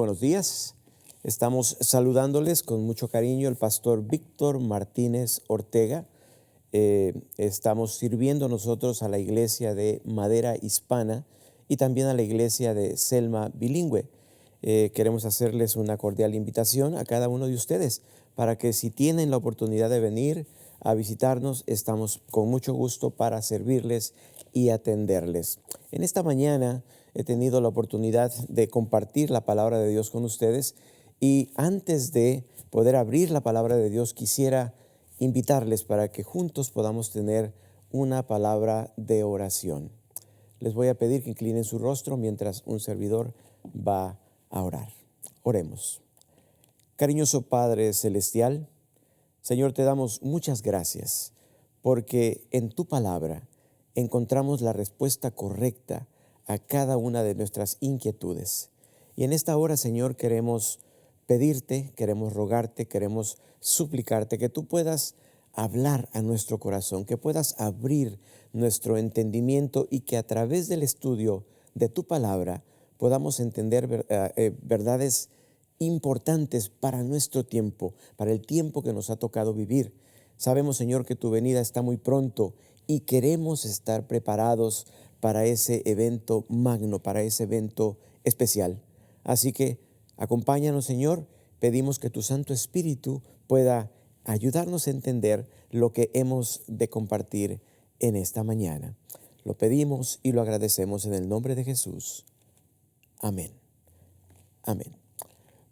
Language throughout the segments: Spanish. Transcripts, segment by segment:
buenos días. Estamos saludándoles con mucho cariño el pastor Víctor Martínez Ortega. Estamos sirviendo nosotros a la iglesia de Madera Hispana y también a la iglesia de Selma Bilingüe. Queremos hacerles una cordial invitación a cada uno de ustedes para que si tienen la oportunidad de venir a visitarnos, estamos con mucho gusto para servirles y atenderles. En esta mañana he tenido la oportunidad de compartir la palabra de Dios con ustedes y antes de poder abrir la palabra de Dios quisiera invitarles para que juntos podamos tener una palabra de oración. Les voy a pedir que inclinen su rostro mientras un servidor va a orar. Oremos. Cariñoso Padre Celestial, Señor, te damos muchas gracias porque en tu palabra encontramos la respuesta correcta a cada una de nuestras inquietudes. Y en esta hora, Señor, queremos pedirte, queremos rogarte, queremos suplicarte que tú puedas hablar a nuestro corazón, que puedas abrir nuestro entendimiento y que a través del estudio de tu palabra podamos entender verdades importantes para nuestro tiempo, para el tiempo que nos ha tocado vivir. Sabemos, Señor, que tu venida está muy pronto y queremos estar preparados para ese evento magno, para ese evento especial. Así que acompáñanos, Señor. Pedimos que tu Santo Espíritu pueda ayudarnos a entender lo que hemos de compartir en esta mañana. Lo pedimos y lo agradecemos en el nombre de Jesús. Amén. Amén.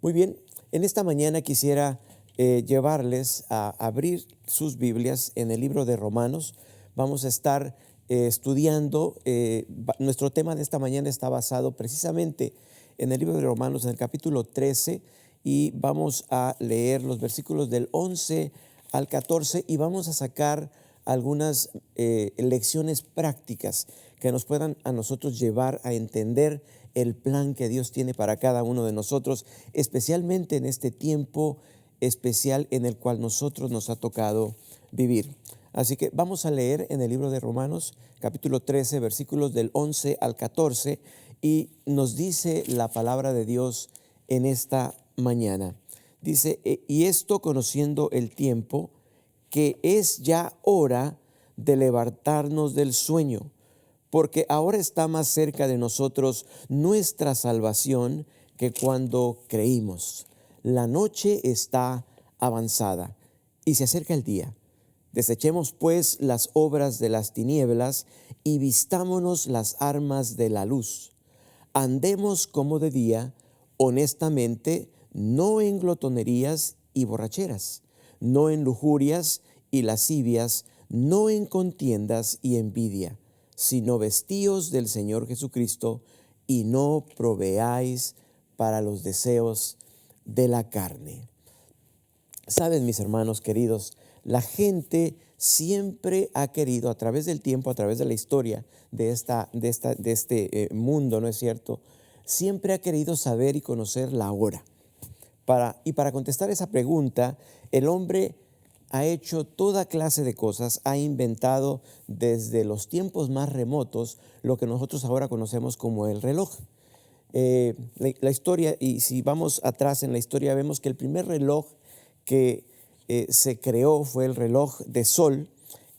Muy bien, en esta mañana quisiera llevarles a abrir sus Biblias en el libro de Romanos. Vamos a estar estudiando, nuestro tema de esta mañana está basado precisamente en el libro de Romanos, en el capítulo 13, y vamos a leer los versículos del 11 al 14 y vamos a sacar algunas lecciones prácticas que nos puedan a nosotros llevar a entender el plan que Dios tiene para cada uno de nosotros, especialmente en este tiempo especial en el cual nosotros nos ha tocado vivir. Así que vamos a leer en el libro de Romanos, capítulo 13, versículos del 11 al 14, y nos dice la palabra de Dios en esta mañana. Dice, y esto conociendo el tiempo, que es ya hora de levantarnos del sueño, porque ahora está más cerca de nosotros nuestra salvación que cuando creímos. La noche está avanzada y se acerca el día. Desechemos pues las obras de las tinieblas y vistámonos las armas de la luz. Andemos como de día, honestamente, no en glotonerías y borracheras, no en lujurias y lascivias, no en contiendas y envidia, sino vestíos del Señor Jesucristo y no proveáis para los deseos de la carne. Saben, mis hermanos queridos, la gente siempre ha querido, a través del tiempo, a través de la historia de este mundo, ¿no es cierto? Siempre ha querido saber y conocer la hora. Para contestar esa pregunta, el hombre ha hecho toda clase de cosas, ha inventado desde los tiempos más remotos lo que nosotros ahora conocemos como el reloj. La historia, y si vamos atrás en la historia, vemos que el primer reloj que se creó fue el reloj de sol,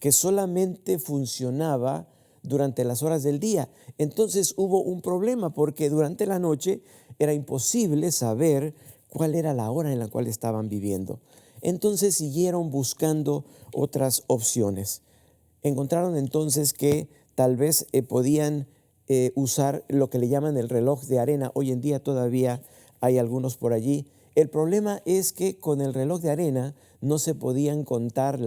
que solamente funcionaba durante las horas del día. Entonces hubo un problema porque durante la noche era imposible saber cuál era la hora en la cual estaban viviendo. Entonces siguieron buscando otras opciones. Encontraron entonces que tal vez podían usar lo que le llaman el reloj de arena. Hoy en día todavía hay algunos por allí. El problema es que con el reloj de arena no se podían contar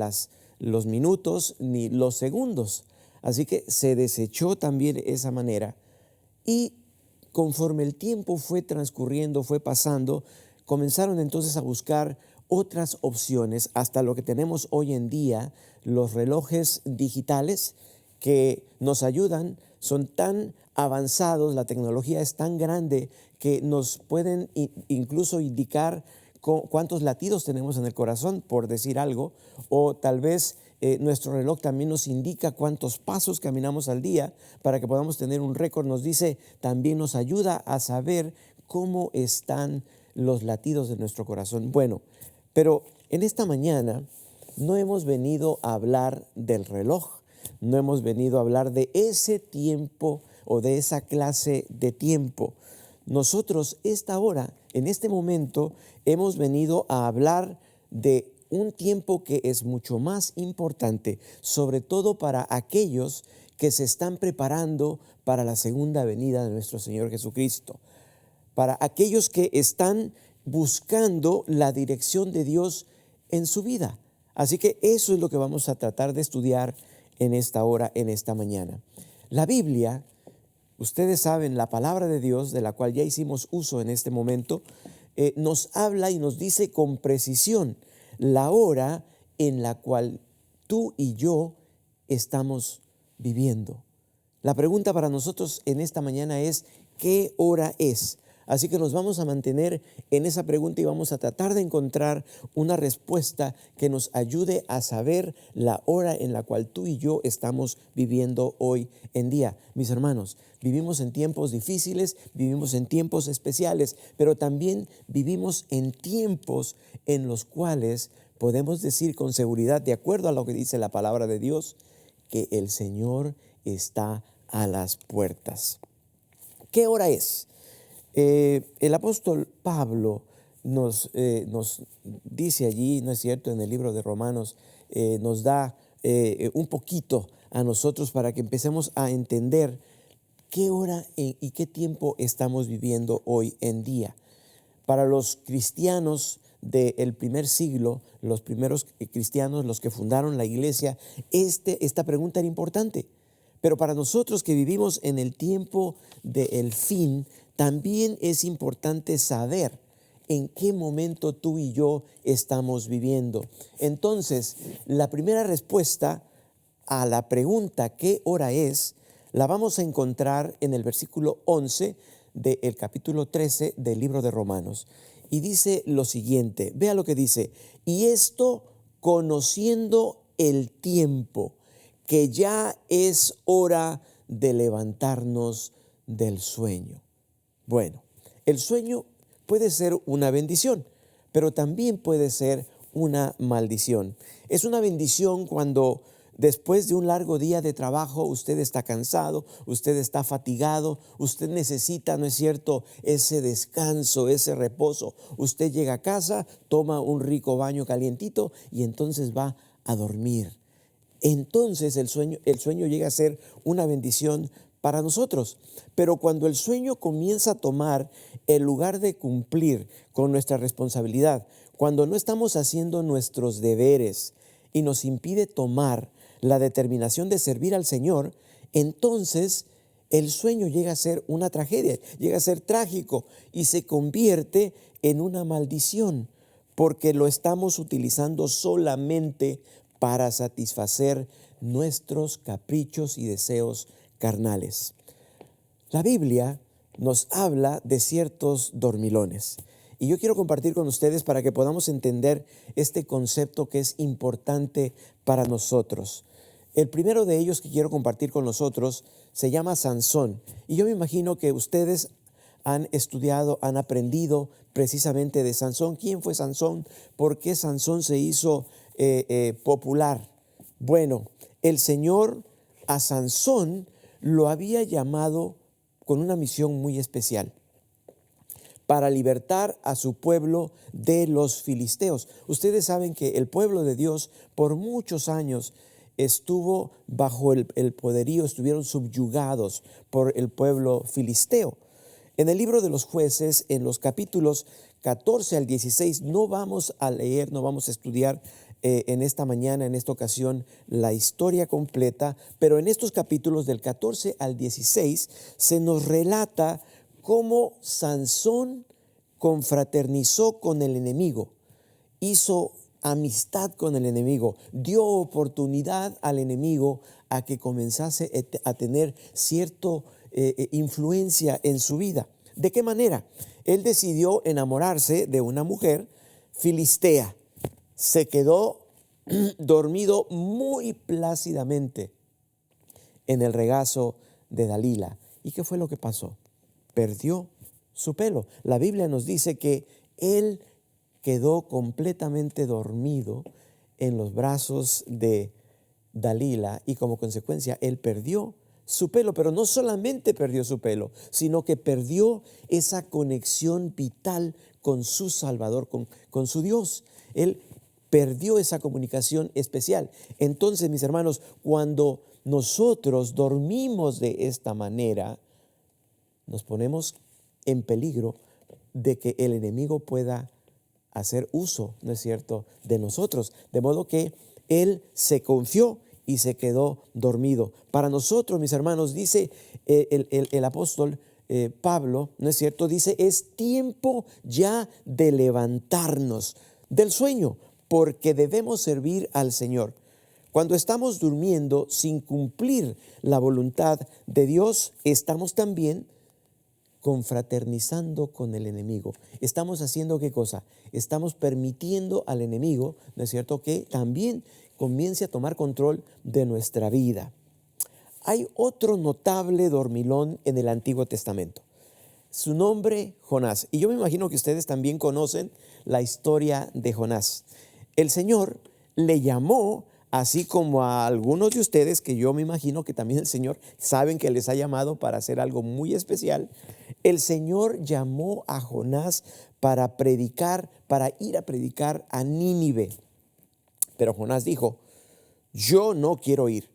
los minutos ni los segundos. Así que se desechó también esa manera. Y conforme el tiempo fue transcurriendo, fue pasando, comenzaron entonces a buscar otras opciones hasta lo que tenemos hoy en día, los relojes digitales que nos ayudan, son tan avanzados, la tecnología es tan grande que nos pueden incluso indicar cuántos latidos tenemos en el corazón, por decir algo, o tal vez nuestro reloj también nos indica cuántos pasos caminamos al día para que podamos tener un récord. Nos dice, también nos ayuda a saber cómo están los latidos de nuestro corazón. Bueno, pero en esta mañana no hemos venido a hablar del reloj, no hemos venido a hablar de ese tiempo o de esa clase de tiempo. Nosotros esta hora, en este momento, hemos venido a hablar de un tiempo que es mucho más importante, sobre todo para aquellos que se están preparando para la segunda venida de nuestro Señor Jesucristo, para aquellos que están buscando la dirección de Dios en su vida. Así que eso es lo que vamos a tratar de estudiar en esta hora, en esta mañana. La Biblia, ustedes saben, la palabra de Dios, de la cual ya hicimos uso en este momento, nos habla y nos dice con precisión la hora en la cual tú y yo estamos viviendo. La pregunta para nosotros en esta mañana es, ¿qué hora es? Así que nos vamos a mantener en esa pregunta y vamos a tratar de encontrar una respuesta que nos ayude a saber la hora en la cual tú y yo estamos viviendo hoy en día. Mis hermanos, vivimos en tiempos difíciles, vivimos en tiempos especiales, pero también vivimos en tiempos en los cuales podemos decir con seguridad, de acuerdo a lo que dice la palabra de Dios, que el Señor está a las puertas. ¿Qué hora es? El apóstol Pablo nos dice allí, ¿no es cierto?, en el libro de Romanos, nos da un poquito a nosotros para que empecemos a entender qué hora y qué tiempo estamos viviendo hoy en día. Para los cristianos del primer siglo, los primeros cristianos, los que fundaron la iglesia, esta pregunta era importante. Pero para nosotros que vivimos en el tiempo del fin, también es importante saber en qué momento tú y yo estamos viviendo. Entonces, la primera respuesta a la pregunta ¿qué hora es? La vamos a encontrar en el versículo 11 del capítulo 13 del libro de Romanos. Y dice lo siguiente, vea lo que dice: y esto conociendo el tiempo, que ya es hora de levantarnos del sueño. Bueno, el sueño puede ser una bendición, pero también puede ser una maldición. Es una bendición cuando después de un largo día de trabajo usted está cansado, usted está fatigado, usted necesita, ¿no es cierto?, ese descanso, ese reposo. Usted llega a casa, toma un rico baño calientito y entonces va a dormir. Entonces el sueño llega a ser una bendición para nosotros. Pero cuando el sueño comienza a tomar el lugar de cumplir con nuestra responsabilidad, cuando no estamos haciendo nuestros deberes y nos impide tomar la determinación de servir al Señor, entonces el sueño llega a ser una tragedia, llega a ser trágico y se convierte en una maldición, porque lo estamos utilizando solamente para satisfacer nuestros caprichos y deseos carnales. La Biblia nos habla de ciertos dormilones y yo quiero compartir con ustedes para que podamos entender este concepto que es importante para nosotros. El primero de ellos que quiero compartir con nosotros se llama Sansón, y yo me imagino que ustedes han estudiado, han aprendido precisamente de Sansón. ¿Quién fue Sansón? ¿Por qué Sansón se hizo popular? Bueno, el Señor a Sansón lo había llamado con una misión muy especial, para libertar a su pueblo de los filisteos. Ustedes saben que el pueblo de Dios por muchos años estuvo bajo el poderío, estuvieron subyugados por el pueblo filisteo. En el libro de los Jueces, en los capítulos 14 al 16, no vamos a leer, no vamos a estudiar en esta mañana, en esta ocasión, la historia completa, pero en estos capítulos del 14 al 16 se nos relata cómo Sansón confraternizó con el enemigo, hizo amistad con el enemigo, dio oportunidad al enemigo a que comenzase a tener cierta influencia en su vida. ¿De qué manera? Él decidió enamorarse de una mujer filistea. Se quedó dormido muy plácidamente en el regazo de Dalila. ¿Y qué fue lo que pasó? Perdió su pelo. La Biblia nos dice que él quedó completamente dormido en los brazos de Dalila y como consecuencia él perdió su pelo, pero no solamente perdió su pelo, sino que perdió esa conexión vital con su Salvador, con su Dios. Él perdió esa comunicación especial. Entonces, mis hermanos, cuando nosotros dormimos de esta manera, nos ponemos en peligro de que el enemigo pueda hacer uso, ¿no es cierto?, de nosotros. De modo que él se confió y se quedó dormido. Para nosotros, mis hermanos, dice el apóstol Pablo, ¿no es cierto?, dice, es tiempo ya de levantarnos del sueño, porque debemos servir al Señor. Cuando estamos durmiendo sin cumplir la voluntad de Dios, estamos también confraternizando con el enemigo. Estamos haciendo ¿qué cosa? Estamos permitiendo al enemigo, ¿no es cierto?, que también comience a tomar control de nuestra vida. Hay otro notable dormilón en el Antiguo Testamento. Su nombre, Jonás. Y yo me imagino que ustedes también conocen la historia de Jonás. El Señor le llamó, así como a algunos de ustedes, que yo me imagino que también el Señor saben que les ha llamado para hacer algo muy especial. El Señor llamó a Jonás para predicar, para ir a predicar a Nínive. Pero Jonás dijo, yo no quiero ir.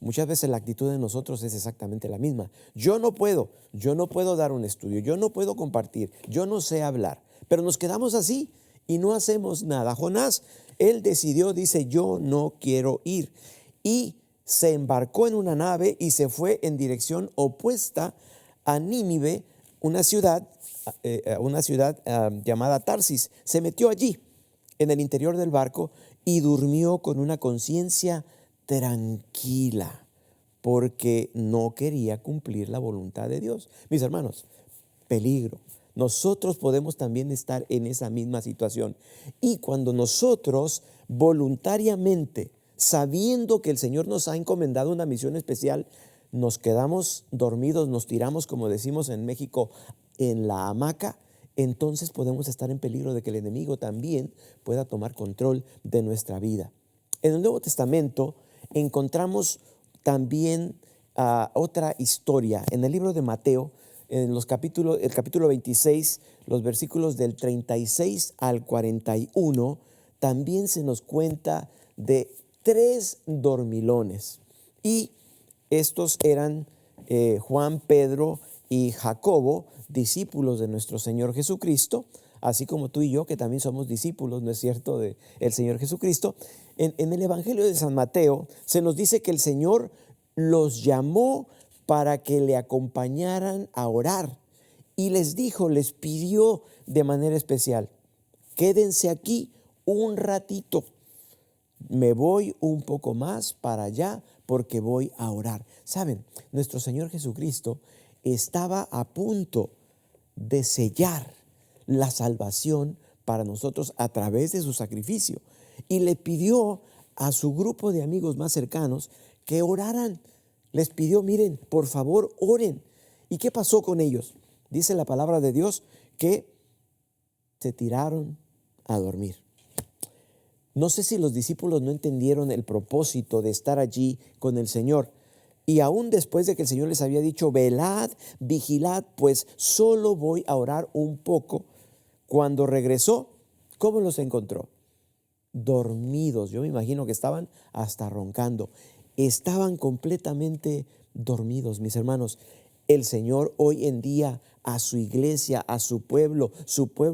Muchas veces la actitud de nosotros es exactamente la misma. Yo no puedo dar un estudio, yo no puedo compartir, yo no sé hablar. Pero nos quedamos así y no hacemos nada. Jonás, él decidió, dice, yo no quiero ir. Y se embarcó en una nave y se fue en dirección opuesta a Nínive, una ciudad llamada Tarsis. Se metió allí, en el interior del barco, y durmió con una conciencia tranquila, porque no quería cumplir la voluntad de Dios. Mis hermanos, peligro. Nosotros podemos también estar en esa misma situación. Y cuando nosotros voluntariamente, sabiendo que el Señor nos ha encomendado una misión especial, nos quedamos dormidos, nos tiramos, como decimos en México, en la hamaca, entonces podemos estar en peligro de que el enemigo también pueda tomar control de nuestra vida. En el Nuevo Testamento encontramos también otra historia. En el libro de Mateo, en el capítulo 26, los versículos del 36 al 41, también se nos cuenta de 3 dormilones. Y estos eran Juan, Pedro y Jacobo, discípulos de nuestro Señor Jesucristo, así como tú y yo, que también somos discípulos, ¿no es cierto?, del Señor Jesucristo. En el Evangelio de San Mateo se nos dice que el Señor los llamó para que le acompañaran a orar y les dijo, les pidió de manera especial, quédense aquí un ratito, me voy un poco más para allá porque voy a orar. ¿Saben? Nuestro Señor Jesucristo estaba a punto de sellar la salvación para nosotros a través de su sacrificio y le pidió a su grupo de amigos más cercanos que oraran. Les pidió, miren, por favor, oren. ¿Y qué pasó con ellos? Dice la palabra de Dios que se tiraron a dormir. No sé si los discípulos no entendieron el propósito de estar allí con el Señor. Y aún después de que el Señor les había dicho, velad, vigilad, pues solo voy a orar un poco. Cuando regresó, ¿cómo los encontró? Dormidos. Yo me imagino que estaban hasta roncando. Estaban completamente dormidos, mis hermanos. El Señor hoy en día a su iglesia, a su pueblo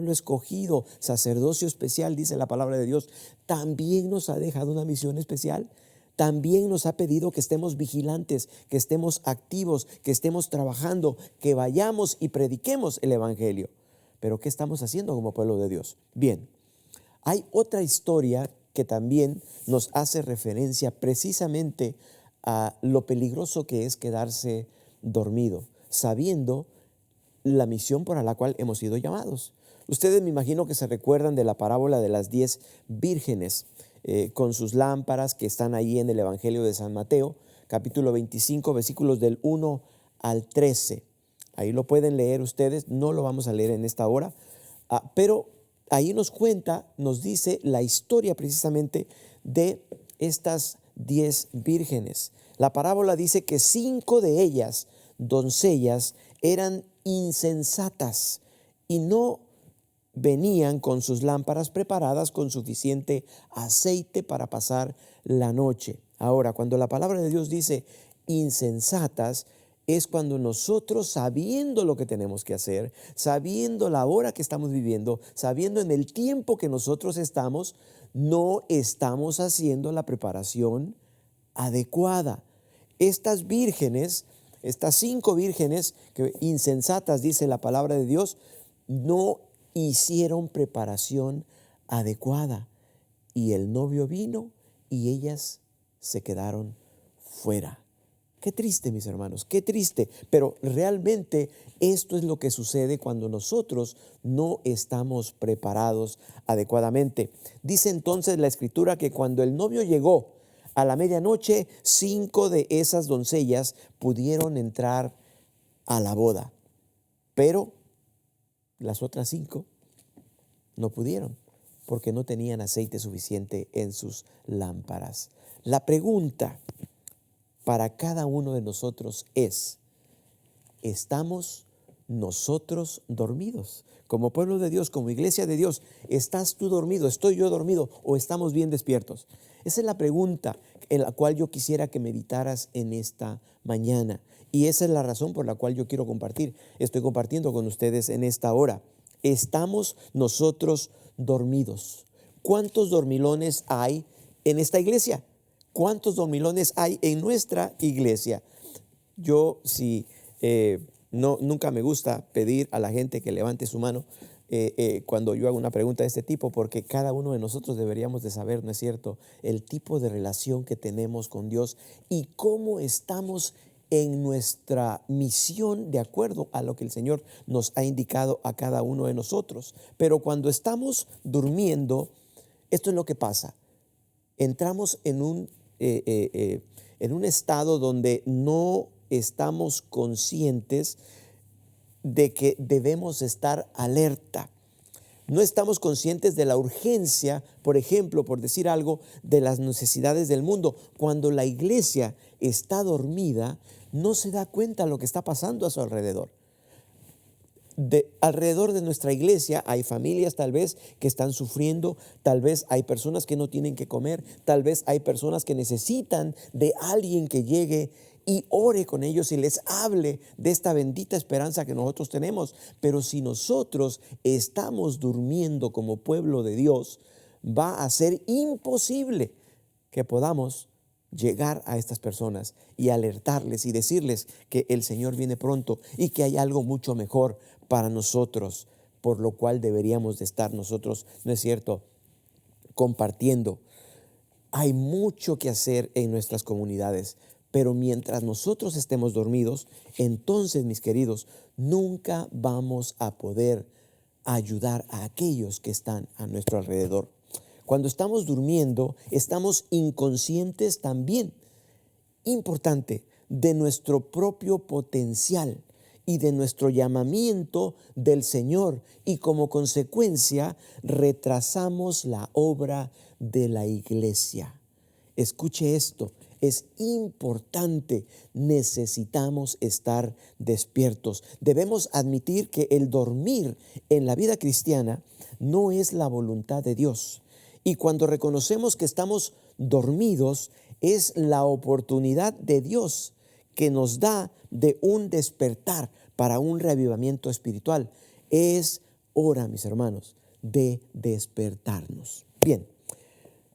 escogido, sacerdocio especial, dice la palabra de Dios, también nos ha dejado una misión especial. También nos ha pedido que estemos vigilantes, que estemos activos, que estemos trabajando, que vayamos y prediquemos el Evangelio. Pero ¿qué estamos haciendo como pueblo de Dios? Bien, hay otra historia que también nos hace referencia precisamente a lo peligroso que es quedarse dormido, sabiendo la misión para la cual hemos sido llamados. Ustedes me imagino que se recuerdan de la parábola de las 10 vírgenes con sus lámparas que están ahí en el Evangelio de San Mateo, capítulo 25, versículos del 1 al 13. Ahí lo pueden leer ustedes, no lo vamos a leer en esta hora, pero ahí nos cuenta, nos dice la historia precisamente de estas 10 vírgenes. La parábola dice que 5 de ellas, doncellas, eran insensatas y no venían con sus lámparas preparadas con suficiente aceite para pasar la noche. Ahora, cuando la palabra de Dios dice insensatas, es cuando nosotros, sabiendo lo que tenemos que hacer, sabiendo la hora que estamos viviendo, sabiendo en el tiempo que nosotros estamos, no estamos haciendo la preparación adecuada. Estas vírgenes, estas 5 vírgenes, que insensatas dice la palabra de Dios, no hicieron preparación adecuada. Y el novio vino y ellas se quedaron fuera. Qué triste, mis hermanos, qué triste. Pero realmente esto es lo que sucede cuando nosotros no estamos preparados adecuadamente. Dice entonces la Escritura que cuando el novio llegó a la medianoche, 5 de esas doncellas pudieron entrar a la boda. Pero las otras 5 no pudieron porque no tenían aceite suficiente en sus lámparas. La pregunta para cada uno de nosotros es: ¿estamos nosotros dormidos? Como pueblo de Dios, como iglesia de Dios, ¿estás tú dormido? ¿Estoy yo dormido? ¿O estamos bien despiertos? Esa es la pregunta en la cual yo quisiera que meditaras en esta mañana. Y esa es la razón por la cual yo quiero compartir. Estoy compartiendo con ustedes en esta hora. ¿Estamos nosotros dormidos? ¿Cuántos dormilones hay en esta iglesia? ¿Cuántos dormilones hay en nuestra iglesia? Yo, nunca me gusta pedir a la gente que levante su mano cuando yo hago una pregunta de este tipo, porque cada uno de nosotros deberíamos de saber, ¿no es cierto?, el tipo de relación que tenemos con Dios y cómo estamos en nuestra misión de acuerdo a lo que el Señor nos ha indicado a cada uno de nosotros. Pero cuando estamos durmiendo, esto es lo que pasa. Entramos en un estado donde no estamos conscientes de que debemos estar alerta. No estamos conscientes de la urgencia, por ejemplo, por decir algo, de las necesidades del mundo. Cuando la iglesia está dormida, no se da cuenta de lo que está pasando a su alrededor. Alrededor de nuestra iglesia hay familias tal vez que están sufriendo, tal vez hay personas que no tienen que comer, tal vez hay personas que necesitan de alguien que llegue y ore con ellos y les hable de esta bendita esperanza que nosotros tenemos. Pero si nosotros estamos durmiendo como pueblo de Dios, va a ser imposible que podamos llegar a estas personas y alertarles y decirles que el Señor viene pronto y que hay algo mucho mejor para nosotros, por lo cual deberíamos de estar nosotros, ¿no es cierto?, compartiendo. Hay mucho que hacer en nuestras comunidades, pero mientras nosotros estemos dormidos, entonces, mis queridos, nunca vamos a poder ayudar a aquellos que están a nuestro alrededor. Cuando estamos durmiendo, estamos inconscientes también, importante, de nuestro propio potencial y de nuestro llamamiento del Señor, y como consecuencia retrasamos la obra de la iglesia. Escuche esto, es importante, necesitamos estar despiertos. Debemos admitir que el dormir en la vida cristiana no es la voluntad de Dios. Y cuando reconocemos que estamos dormidos, es la oportunidad de Dios que nos da de un despertar para un reavivamiento espiritual. Es hora, mis hermanos, de despertarnos. Bien,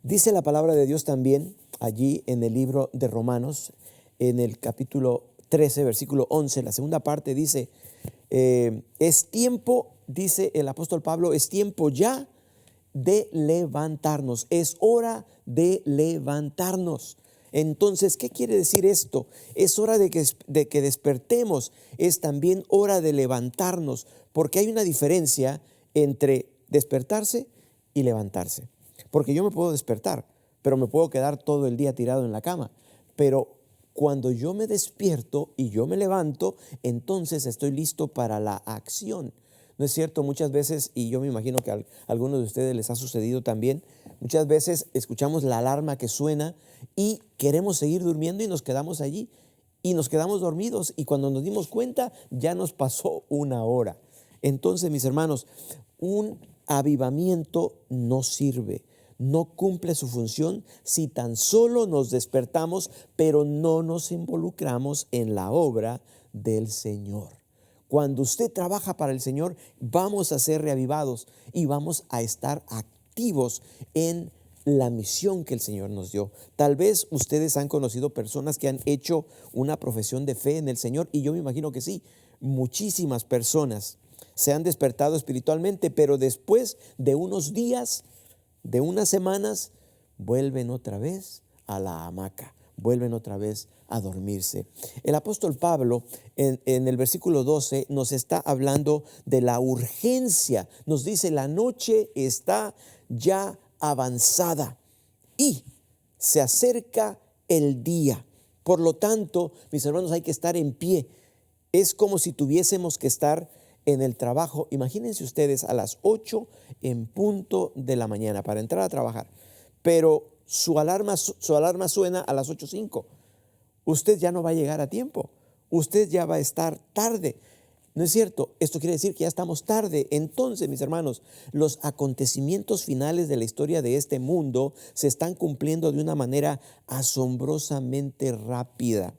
dice la palabra de Dios también allí en el libro de Romanos, en el capítulo 13, versículo 11, la segunda parte dice, es tiempo, dice el apóstol Pablo, es tiempo ya de levantarnos, es hora de levantarnos. Entonces, ¿qué quiere decir esto? Es hora de que despertemos, es también hora de levantarnos, porque hay una diferencia entre despertarse y levantarse. Porque yo me puedo despertar, pero me puedo quedar todo el día tirado en la cama. Pero Cuando yo me despierto y yo me levanto, entonces estoy listo para la acción. ¿No es cierto? Muchas veces, y yo me imagino que a algunos de ustedes les ha sucedido también, muchas veces escuchamos la alarma que suena y queremos seguir durmiendo y nos quedamos allí y nos quedamos dormidos, y cuando nos dimos cuenta ya nos pasó una hora. Entonces, mis hermanos, un avivamiento no sirve, no cumple su función si tan solo nos despertamos, pero no nos involucramos en la obra del Señor. Cuando usted trabaja para el Señor, vamos a ser reavivados y vamos a estar activos en la misión que el Señor nos dio. Tal vez ustedes han conocido personas que han hecho una profesión de fe en el Señor, y yo me imagino que sí, muchísimas personas se han despertado espiritualmente, pero después de unos días, de unas semanas, vuelven otra vez a la hamaca, vuelven otra vez a dormirse. El apóstol Pablo en el versículo 12 nos está hablando de la urgencia. Nos dice: la noche está ya avanzada y se acerca el día. Por lo tanto, mis hermanos, hay que estar en pie. Es como si tuviésemos que estar en el trabajo. Imagínense ustedes a las 8 en punto de la mañana para entrar a trabajar, pero su alarma suena a las 8:05. Usted ya no va a llegar a tiempo, usted ya va a estar tarde. ¿No es cierto? Esto quiere decir que ya estamos tarde. Entonces, mis hermanos, los acontecimientos finales de la historia de este mundo se están cumpliendo de una manera asombrosamente rápida.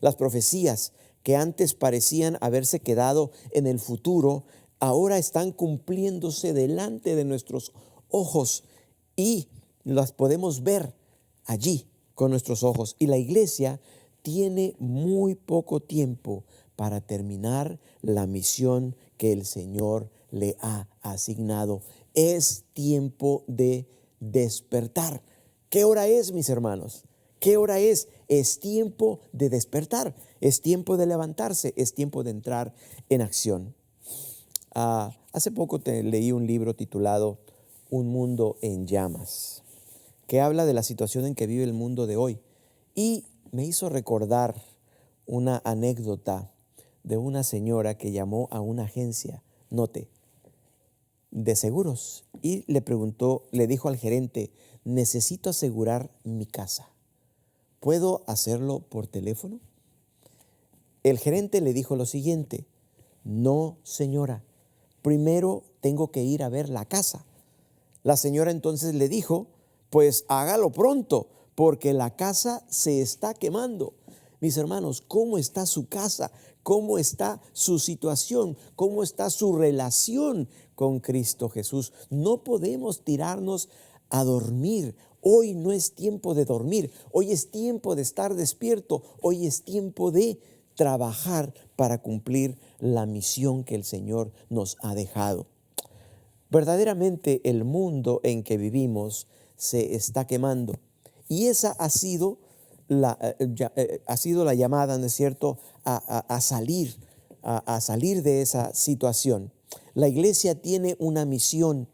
Las profecías que antes parecían haberse quedado en el futuro, ahora están cumpliéndose delante de nuestros ojos y las podemos ver allí con nuestros ojos. Y la iglesia tiene muy poco tiempo para terminar la misión que el Señor le ha asignado. Es tiempo de despertar. ¿Qué hora es, mis hermanos? ¿Qué hora es? Es tiempo de despertar, es tiempo de levantarse, es tiempo de entrar en acción. Hace poco leí un libro titulado Un mundo en llamas, que habla de la situación en que vive el mundo de hoy, y me hizo recordar una anécdota de una señora que llamó a una agencia, note, de seguros, y le dijo al gerente: necesito asegurar mi casa. ¿Puedo hacerlo por teléfono? El gerente le dijo lo siguiente: no, señora, primero tengo que ir a ver la casa. La señora entonces le dijo: pues hágalo pronto, porque la casa se está quemando. Mis hermanos, ¿cómo está su casa? ¿Cómo está su situación? ¿Cómo está su relación con Cristo Jesús? No podemos tirarnos a dormir. Hoy no es tiempo de dormir. Hoy es tiempo de estar despierto. Hoy es tiempo de trabajar para cumplir la misión que el Señor nos ha dejado. Verdaderamente el mundo en que vivimos se está quemando, y esa ha sido la llamada, ¿no es cierto?, a salir de esa situación. La iglesia tiene una misión: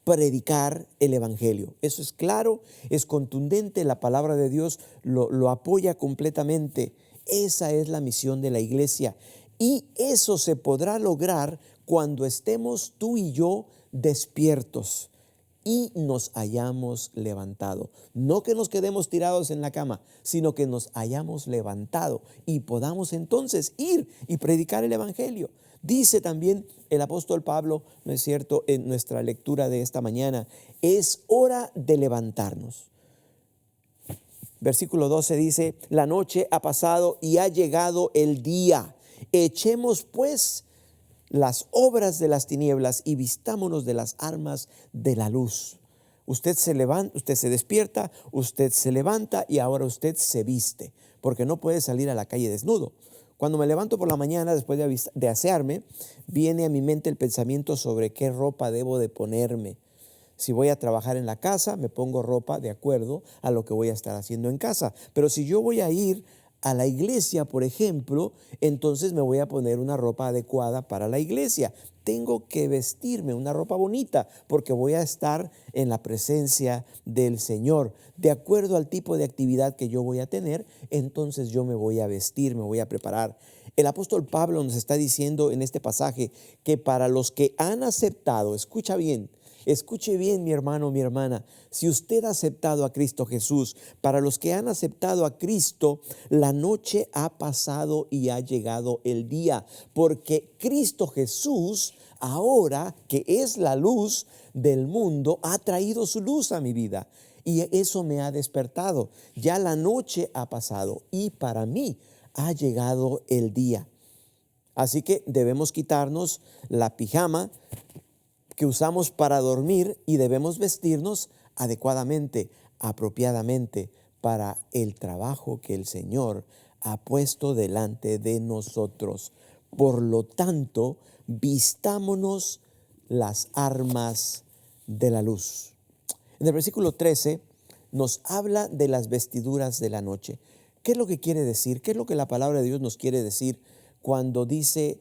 predicar el evangelio. Eso es claro, es contundente, la palabra de Dios lo apoya completamente. Esa es la misión de la iglesia, y eso se podrá lograr cuando estemos tú y yo despiertos y nos hayamos levantado. No que nos quedemos tirados en la cama, sino que nos hayamos levantado y podamos entonces ir y predicar el evangelio. Dice también el apóstol Pablo, ¿no es cierto?, en nuestra lectura de esta mañana: es hora de levantarnos. Versículo 12 dice: la noche ha pasado y ha llegado el día. Echemos pues las obras de las tinieblas y vistámonos de las armas de la luz. Usted se levanta, usted se despierta, usted se levanta y ahora usted se viste, porque no puede salir a la calle desnudo. Cuando me levanto por la mañana, después de asearme, viene a mi mente el pensamiento sobre qué ropa debo de ponerme. Si voy a trabajar en la casa, me pongo ropa de acuerdo a lo que voy a estar haciendo en casa. Pero si yo voy a ir a la iglesia, por ejemplo, entonces me voy a poner una ropa adecuada para la iglesia. tengo que vestirme una ropa bonita porque voy a estar en la presencia del Señor. De acuerdo al tipo de actividad que yo voy a tener, entonces yo me voy a vestir, me voy a preparar. El apóstol Pablo nos está diciendo en este pasaje que para los que han aceptado, escuche bien mi hermano, mi hermana, si usted ha aceptado a Cristo Jesús, para los que han aceptado a Cristo, la noche ha pasado y ha llegado el día, porque Cristo Jesús, ahora que es la luz del mundo, ha traído su luz a mi vida y eso me ha despertado. Ya la noche ha pasado y para mí ha llegado el día. Así que debemos quitarnos la pijama que usamos para dormir y debemos vestirnos adecuadamente, apropiadamente para el trabajo que el Señor ha puesto delante de nosotros. Por lo tanto, vistámonos las armas de la luz. En el versículo 13 nos habla de las vestiduras de la noche. ¿Qué es lo que quiere decir? ¿Qué es lo que la palabra de Dios nos quiere decir cuando dice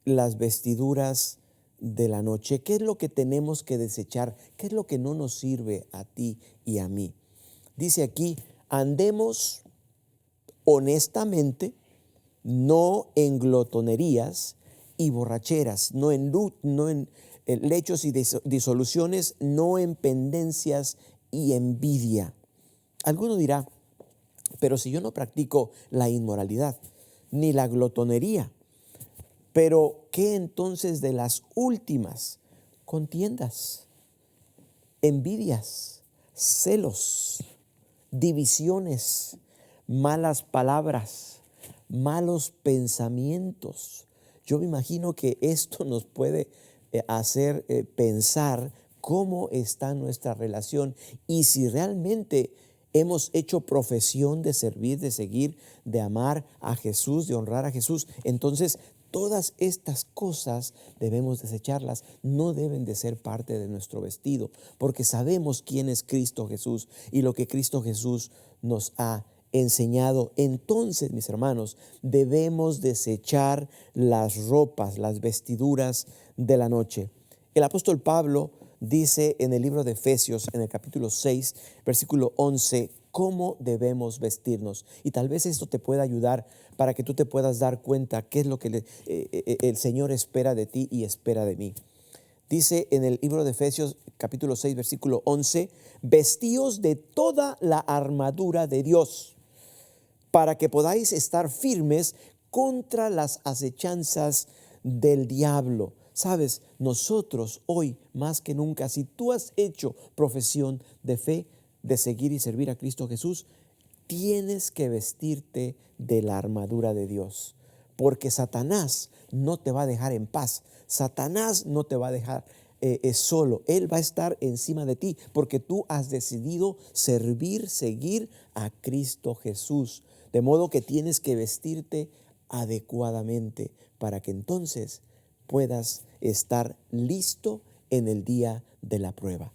las vestiduras de la noche? ¿Qué es lo que tenemos que desechar? ¿Qué es lo que no nos sirve a ti y a mí? Dice aquí, andemos honestamente, no en glotonerías y borracheras, no en lechos y disoluciones, no en pendencias y envidia. Alguno dirá, pero si yo no practico la inmoralidad ni la glotonería, pero ¿qué entonces de las últimas? Contiendas, envidias, celos, divisiones, malas palabras, malos pensamientos. Yo me imagino que esto nos puede hacer pensar cómo está nuestra relación y si realmente hemos hecho profesión de servir, de seguir, de amar a Jesús, de honrar a Jesús. Entonces, todas estas cosas debemos desecharlas, no deben de ser parte de nuestro vestido, porque sabemos quién es Cristo Jesús y lo que Cristo Jesús nos ha enseñado. Entonces, mis hermanos, debemos desechar las ropas, las vestiduras de la noche. El apóstol Pablo dice en el libro de Efesios, en el capítulo 6, versículo 11, cómo debemos vestirnos. Y tal vez esto te pueda ayudar para que tú te puedas dar cuenta qué es lo que el Señor espera de ti y espera de mí. Dice en el libro de Efesios, capítulo 6, versículo 11, vestíos de toda la armadura de Dios, para que podáis estar firmes contra las acechanzas del diablo. Sabes, nosotros hoy más que nunca, si tú has hecho profesión de fe, de seguir y servir a Cristo Jesús, tienes que vestirte de la armadura de Dios, porque Satanás no te va a dejar en paz. Satanás no te va a dejar solo. Él va a estar encima de ti, porque tú has decidido servir, seguir a Cristo Jesús. De modo que tienes que vestirte adecuadamente para que entonces puedas estar listo en el día de la prueba.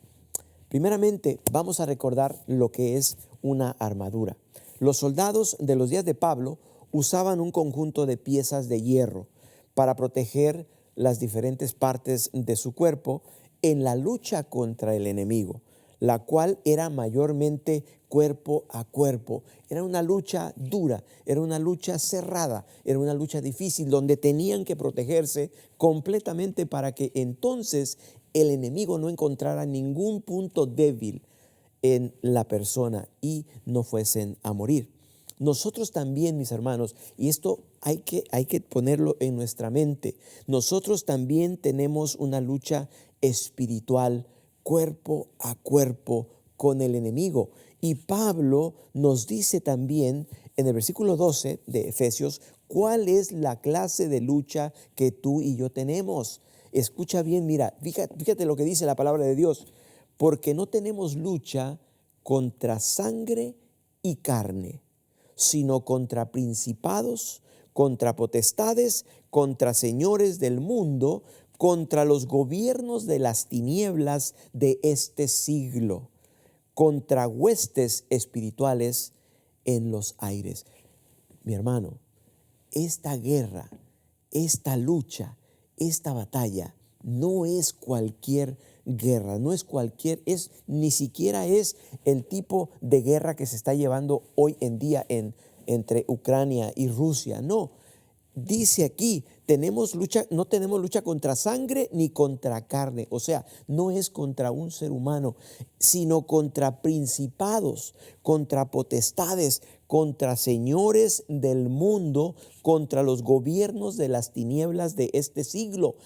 Primeramente, vamos a recordar lo que es una armadura. Los soldados de los días de Pablo usaban un conjunto de piezas de hierro para proteger las diferentes partes de su cuerpo en la lucha contra el enemigo, la cual era mayormente cuerpo a cuerpo. Era una lucha dura, era una lucha cerrada, era una lucha difícil donde tenían que protegerse completamente para que entonces el enemigo no encontrara ningún punto débil en la persona y no fuesen a morir. Nosotros también, mis hermanos, y esto hay que ponerlo en nuestra mente, nosotros también tenemos una lucha espiritual cuerpo a cuerpo con el enemigo. Y Pablo nos dice también en el versículo 12 de Efesios cuál es la clase de lucha que tú y yo tenemos. Escucha bien, mira, fíjate lo que dice la palabra de Dios, porque no tenemos lucha contra sangre y carne, sino contra principados, contra potestades, contra señores del mundo, contra los gobiernos de las tinieblas de este siglo, contra huestes espirituales en los aires. Mi hermano, esta guerra, esta lucha, esta batalla no es cualquier guerra, no es cualquier, ni siquiera es el tipo de guerra que se está llevando hoy en día entre Ucrania y Rusia. No, dice aquí, no tenemos lucha contra sangre ni contra carne. O sea, no es contra un ser humano, sino contra principados, contra potestades, contra señores del mundo, contra los gobiernos de las tinieblas de este siglo,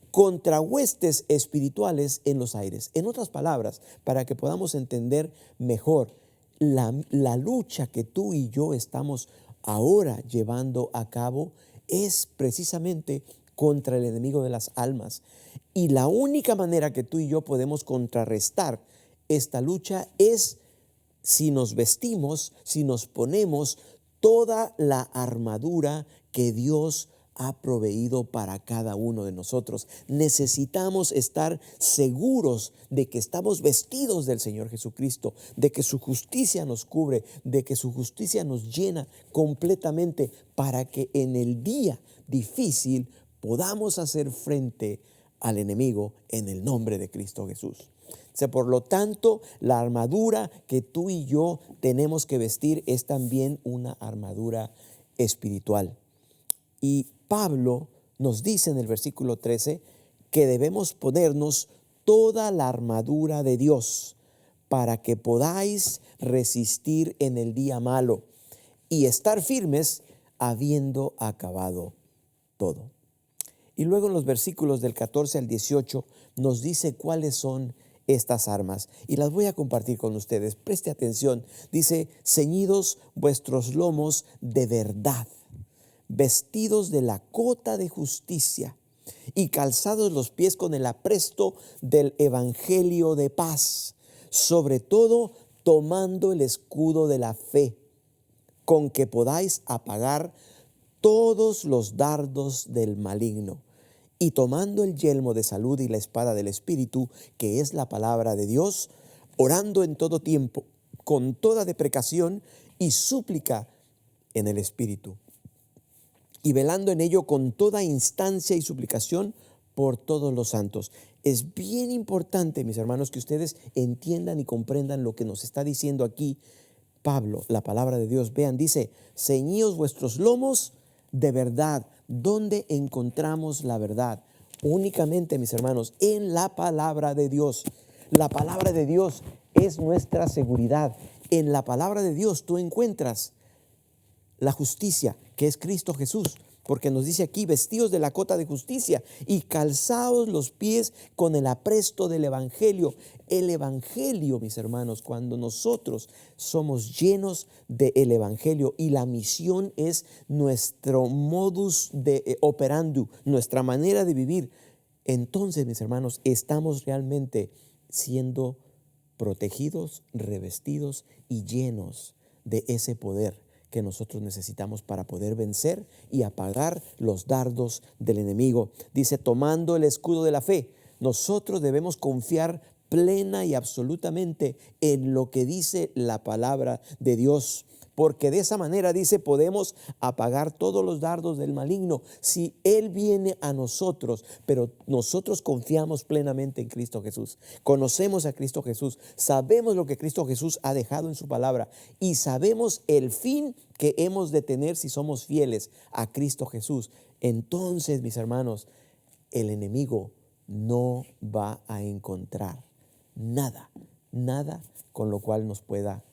contra huestes espirituales en los aires. En otras palabras, para que podamos entender mejor la lucha que tú y yo estamos ahora llevando a cabo, es precisamente contra el enemigo de las almas. Y la única manera que tú y yo podemos contrarrestar esta lucha es si nos vestimos, si nos ponemos toda la armadura que Dios ha proveído para cada uno de nosotros. Necesitamos estar seguros de que estamos vestidos del Señor Jesucristo, de que su justicia nos cubre, de que su justicia nos llena completamente para que en el día difícil podamos hacer frente al enemigo en el nombre de Cristo Jesús. Por lo tanto, la armadura que tú y yo tenemos que vestir es también una armadura espiritual. Y Pablo nos dice en el versículo 13 que debemos ponernos toda la armadura de Dios para que podáis resistir en el día malo y estar firmes habiendo acabado todo. Y luego en los versículos del 14 al 18 nos dice cuáles son estas armas y las voy a compartir con ustedes. Preste atención. Dice: ceñidos vuestros lomos de verdad, vestidos de la cota de justicia y calzados los pies con el apresto del evangelio de paz, sobre todo tomando el escudo de la fe, con que podáis apagar todos los dardos del maligno, y tomando el yelmo de salud y la espada del Espíritu, que es la palabra de Dios, orando en todo tiempo, con toda deprecación y súplica en el Espíritu, y velando en ello con toda instancia y suplicación por todos los santos. Es bien importante, mis hermanos, que ustedes entiendan y comprendan lo que nos está diciendo aquí Pablo, la palabra de Dios. Vean, dice: ceñíos vuestros lomos de verdad. ¿Dónde encontramos la verdad? Únicamente, mis hermanos, en la palabra de Dios. La palabra de Dios es nuestra seguridad. En la palabra de Dios tú encuentras la justicia, que es Cristo Jesús, porque nos dice aquí: vestidos de la cota de justicia y calzados los pies con el apresto del evangelio. El evangelio, mis hermanos, cuando nosotros somos llenos del evangelio, y la misión es nuestro modus de operandi, nuestra manera de vivir, entonces, mis hermanos, estamos realmente siendo protegidos, revestidos y llenos de ese poder que nosotros necesitamos para poder vencer y apagar los dardos del enemigo. Dice: tomando el escudo de la fe. Nosotros debemos confiar plena y absolutamente en lo que dice la palabra de Dios, porque de esa manera, dice, podemos apagar todos los dardos del maligno. Si Él viene a nosotros, pero nosotros confiamos plenamente en Cristo Jesús, conocemos a Cristo Jesús, sabemos lo que Cristo Jesús ha dejado en su palabra y sabemos el fin que hemos de tener si somos fieles a Cristo Jesús, entonces, mis hermanos, el enemigo no va a encontrar nada con lo cual nos pueda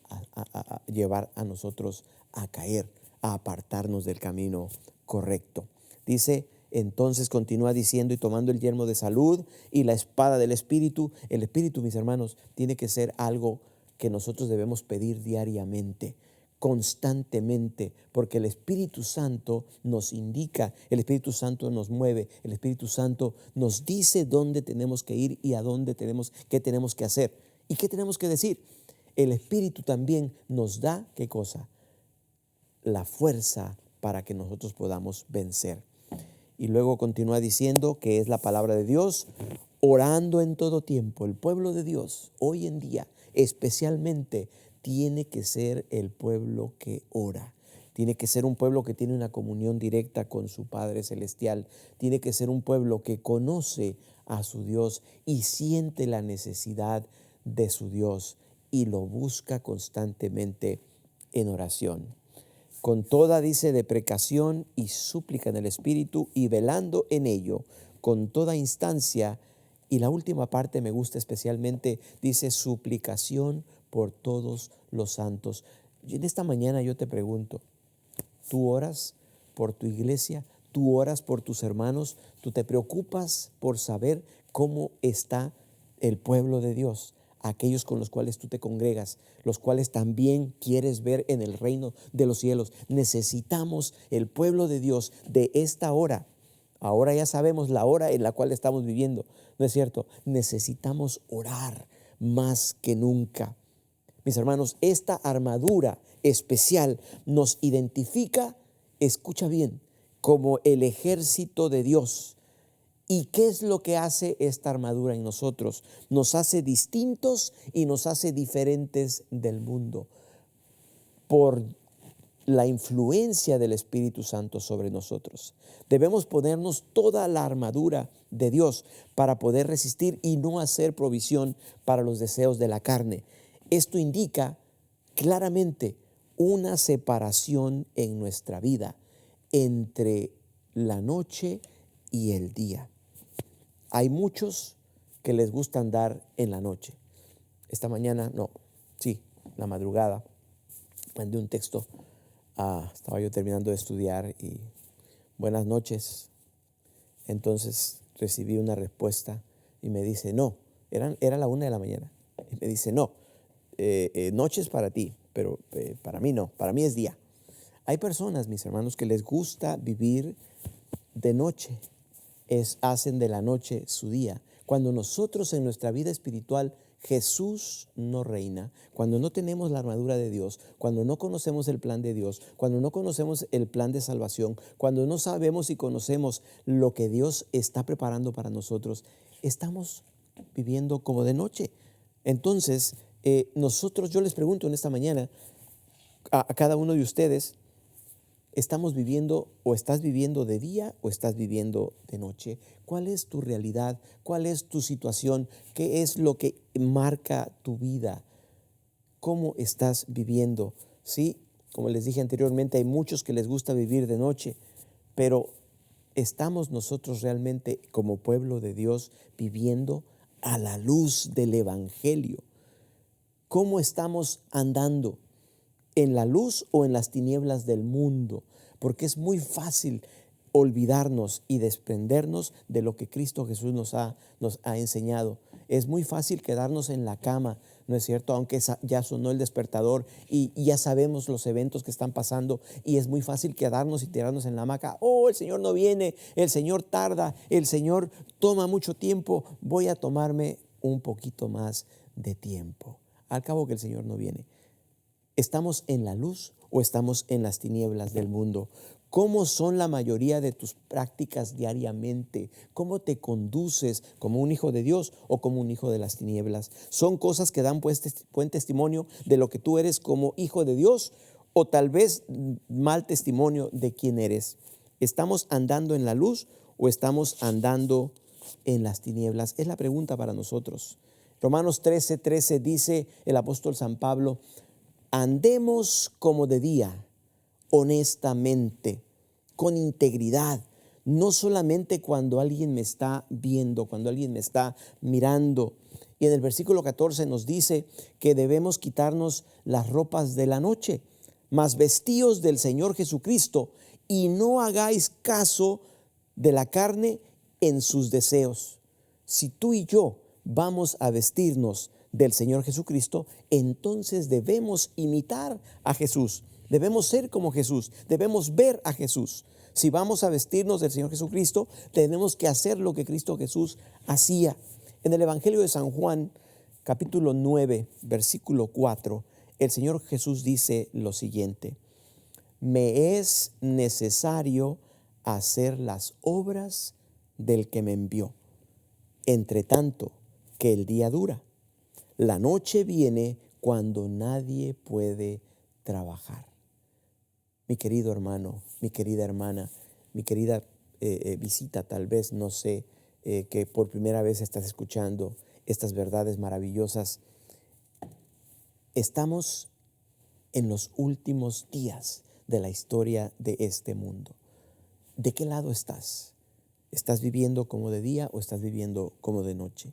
llevar a nosotros a caer, a apartarnos del camino correcto. Dice, entonces continúa diciendo: y tomando el yelmo de salud y la espada del Espíritu. El Espíritu, mis hermanos, tiene que ser algo que nosotros debemos pedir diariamente, constantemente, porque el Espíritu Santo nos indica, el Espíritu Santo nos mueve, el Espíritu Santo nos dice dónde tenemos que ir y a dónde qué tenemos que hacer y qué tenemos que decir. El Espíritu también nos da, ¿qué cosa? La fuerza para que nosotros podamos vencer. Y luego continúa diciendo que es la palabra de Dios, orando en todo tiempo. El pueblo de Dios hoy en día especialmente tiene que ser el pueblo que ora. Tiene que ser un pueblo que tiene una comunión directa con su Padre Celestial. Tiene que ser un pueblo que conoce a su Dios y siente la necesidad de su Dios y lo busca constantemente en oración. Con toda, dice, deprecación y súplica en el Espíritu y velando en ello, con toda instancia. Y la última parte me gusta especialmente, dice suplicación por todos los santos. Y en esta mañana yo te pregunto, ¿tú oras por tu iglesia? ¿Tú oras por tus hermanos? ¿Tú te preocupas por saber cómo está el pueblo de Dios? Aquellos con los cuales tú te congregas, los cuales también quieres ver en el reino de los cielos. Necesitamos el pueblo de Dios de esta hora. Ahora ya sabemos la hora en la cual estamos viviendo, ¿no es cierto? Necesitamos orar más que nunca. Mis hermanos, esta armadura especial nos identifica, escucha bien, como el ejército de Dios. ¿Y qué es lo que hace esta armadura en nosotros? Nos hace distintos y nos hace diferentes del mundo por la influencia del Espíritu Santo sobre nosotros. Debemos ponernos toda la armadura de Dios para poder resistir y no hacer provisión para los deseos de la carne. Esto indica claramente una separación en nuestra vida entre la noche y el día. Hay muchos que les gusta andar en la noche. Esta mañana, la madrugada, mandé un texto. Estaba yo terminando de estudiar y buenas noches. Entonces recibí una respuesta y me dice, no, era la 1 de la mañana. Y me dice, no, noches para ti, pero para mí no, para mí es día. Hay personas, mis hermanos, que les gusta vivir de noche. Hacen de la noche su día. Cuando nosotros en nuestra vida espiritual Jesús no reina, cuando no tenemos la armadura de Dios, cuando no conocemos el plan de Dios, cuando no conocemos el plan de salvación, cuando no sabemos y conocemos lo que Dios está preparando para nosotros, estamos viviendo como de noche. Entonces, yo les pregunto en esta mañana a cada uno de ustedes, ¿estamos viviendo o estás viviendo de día o estás viviendo de noche? ¿Cuál es tu realidad? ¿Cuál es tu situación? ¿Qué es lo que marca tu vida? ¿Cómo estás viviendo? Sí, como les dije anteriormente, hay muchos que les gusta vivir de noche, pero ¿estamos nosotros realmente como pueblo de Dios viviendo a la luz del Evangelio? ¿Cómo estamos andando? ¿En la luz o en las tinieblas del mundo? Porque es muy fácil olvidarnos y desprendernos de lo que Cristo Jesús nos ha enseñado. Es muy fácil quedarnos en la cama, ¿no es cierto? Aunque ya sonó el despertador y ya sabemos los eventos que están pasando, y es muy fácil quedarnos y tirarnos en la hamaca. Oh, el Señor no viene, el Señor tarda, el Señor toma mucho tiempo, voy a tomarme un poquito más de tiempo. Al cabo que el Señor no viene. ¿Estamos en la luz o estamos en las tinieblas del mundo? ¿Cómo son la mayoría de tus prácticas diariamente? ¿Cómo te conduces como un hijo de Dios o como un hijo de las tinieblas? ¿Son cosas que dan buen testimonio de lo que tú eres como hijo de Dios o tal vez mal testimonio de quién eres? ¿Estamos andando en la luz o estamos andando en las tinieblas? Es la pregunta para nosotros. Romanos 13:13 dice el apóstol San Pablo: andemos como de día, honestamente, con integridad, no solamente cuando alguien me está viendo, cuando alguien me está mirando. Y en el versículo 14 nos dice que debemos quitarnos las ropas de la noche, mas vestíos del Señor Jesucristo, y no hagáis caso de la carne en sus deseos. Si tú y yo vamos a vestirnos del Señor Jesucristo, entonces debemos imitar a Jesús, debemos ser como Jesús, debemos ver a Jesús. Si vamos a vestirnos del Señor Jesucristo, tenemos que hacer lo que Cristo Jesús hacía. En el Evangelio de San Juan, capítulo 9, versículo 4, el Señor Jesús dice lo siguiente: me es necesario hacer las obras del que me envió, entre tanto que el día dura. La noche viene cuando nadie puede trabajar. Mi querido hermano, mi querida hermana, mi querida visita tal vez, no sé, que por primera vez estás escuchando estas verdades maravillosas. Estamos en los últimos días de la historia de este mundo. ¿De qué lado estás? ¿Estás viviendo como de día o estás viviendo como de noche?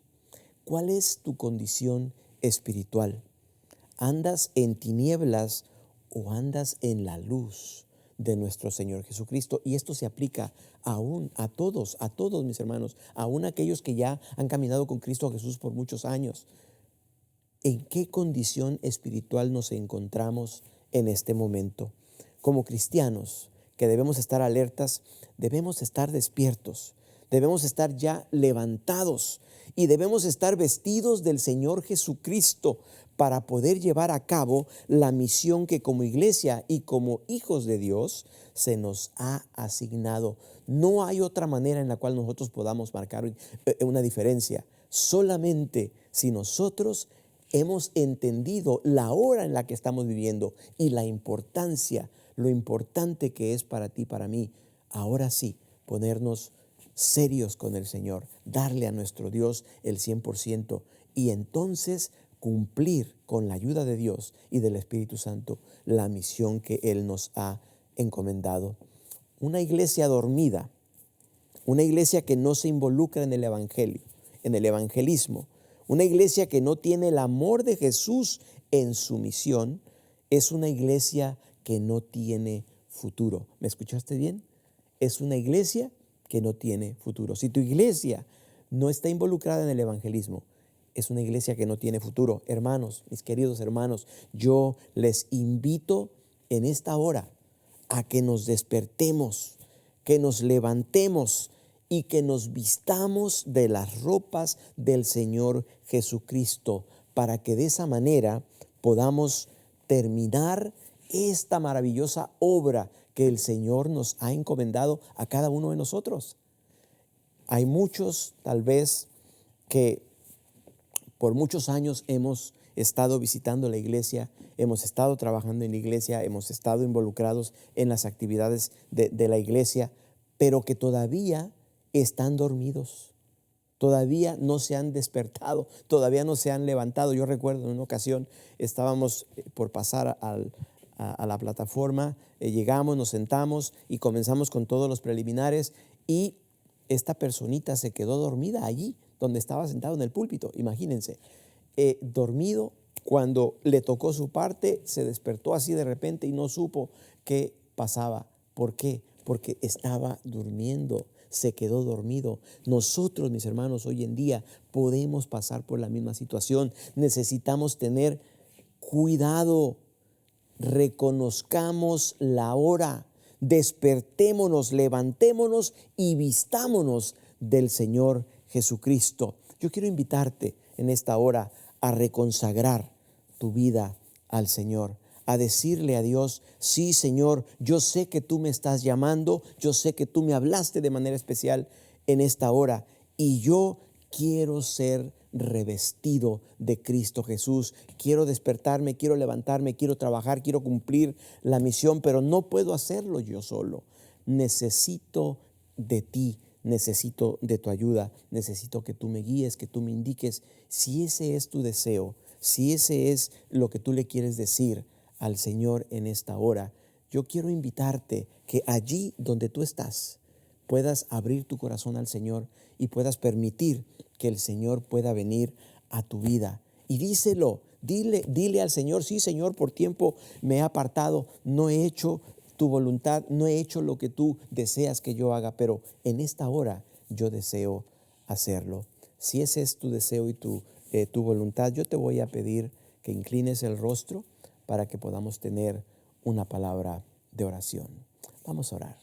¿Cuál es tu condición espiritual? ¿Andas en tinieblas o andas en la luz de nuestro Señor Jesucristo? Y esto se aplica aún a todos mis hermanos, aún a aquellos que ya han caminado con Cristo Jesús por muchos años. ¿En qué condición espiritual nos encontramos en este momento? Como cristianos, que debemos estar alertas, debemos estar despiertos, debemos estar ya levantados y debemos estar vestidos del Señor Jesucristo para poder llevar a cabo la misión que como iglesia y como hijos de Dios se nos ha asignado. No hay otra manera en la cual nosotros podamos marcar una diferencia. Solamente si nosotros hemos entendido la hora en la que estamos viviendo y la importancia, lo importante que es para ti, para mí, ahora sí, ponernos serios con el Señor, darle a nuestro Dios el 100% y entonces cumplir con la ayuda de Dios y del Espíritu Santo la misión que Él nos ha encomendado. Una iglesia dormida, una iglesia que no se involucra en el evangelio, en el evangelismo, una iglesia que no tiene el amor de Jesús en su misión, es una iglesia que no tiene futuro. ¿Me escuchaste bien? Es una iglesia que no tiene futuro. Si tu iglesia no está involucrada en el evangelismo, es una iglesia que no tiene futuro. Hermanos, mis queridos hermanos, yo les invito en esta hora a que nos despertemos, que nos levantemos y que nos vistamos de las ropas del Señor Jesucristo, para que de esa manera podamos terminar esta maravillosa obra que el Señor nos ha encomendado a cada uno de nosotros. Hay muchos, tal vez, que por muchos años hemos estado visitando la iglesia, hemos estado trabajando en la iglesia, hemos estado involucrados en las actividades de la iglesia, pero que todavía están dormidos, todavía no se han despertado, todavía no se han levantado. Yo recuerdo en una ocasión estábamos por pasar a la plataforma, llegamos, nos sentamos y comenzamos con todos los preliminares y esta personita se quedó dormida allí donde estaba sentado en el púlpito, imagínense, dormido. Cuando le tocó su parte, se despertó así de repente y no supo qué pasaba. ¿Por qué? Porque estaba durmiendo, se quedó dormido. Nosotros, mis hermanos, hoy en día podemos pasar por la misma situación. Necesitamos tener cuidado, reconozcamos la hora, despertémonos, levantémonos y vistámonos del Señor Jesucristo. Yo quiero invitarte en esta hora a reconsagrar tu vida al Señor, a decirle a Dios: sí, Señor, yo sé que tú me estás llamando, yo sé que tú me hablaste de manera especial en esta hora y yo quiero ser revestido de Cristo Jesús. Quiero despertarme, quiero levantarme, quiero trabajar, quiero cumplir la misión, pero no puedo hacerlo yo solo. Necesito de ti, necesito de tu ayuda, necesito que tú me guíes, que tú me indiques. Si ese es tu deseo, si ese es lo que tú le quieres decir al Señor en esta hora, yo quiero invitarte que allí donde tú estás puedas abrir tu corazón al Señor y puedas permitir que el Señor pueda venir a tu vida. Y díselo, dile al Señor: sí, Señor, por tiempo me he apartado, no he hecho tu voluntad, no he hecho lo que tú deseas que yo haga, pero en esta hora yo deseo hacerlo. Si ese es tu deseo y tu voluntad, yo te voy a pedir que inclines el rostro para que podamos tener una palabra de oración. Vamos a orar.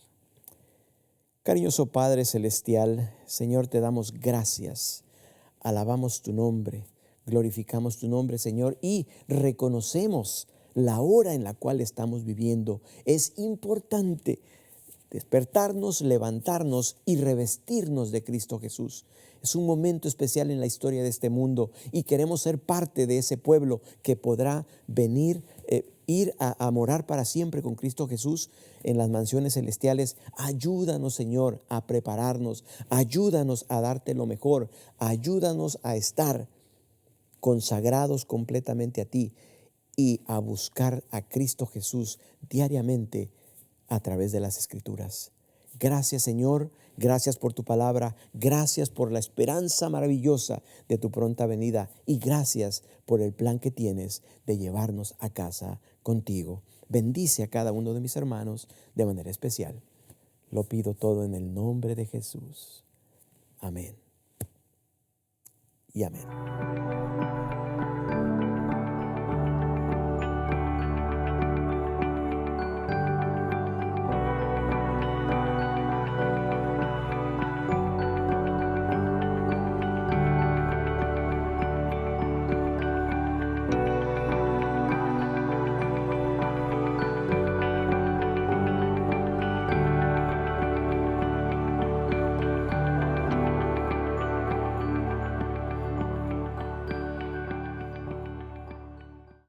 Cariñoso Padre Celestial, Señor, te damos gracias, alabamos tu nombre, glorificamos tu nombre, Señor, y reconocemos la hora en la cual estamos viviendo. Es importante despertarnos, levantarnos y revestirnos de Cristo Jesús. Es un momento especial en la historia de este mundo y queremos ser parte de ese pueblo que podrá venir, ir a morar para siempre con Cristo Jesús en las mansiones celestiales. Ayúdanos, Señor, a prepararnos. Ayúdanos a darte lo mejor. Ayúdanos a estar consagrados completamente a ti y a buscar a Cristo Jesús diariamente a través de las Escrituras. Gracias, Señor, gracias por tu palabra, gracias por la esperanza maravillosa de tu pronta venida y gracias por el plan que tienes de llevarnos a casa contigo. Bendice a cada uno de mis hermanos de manera especial. Lo pido todo en el nombre de Jesús. Amén y amén.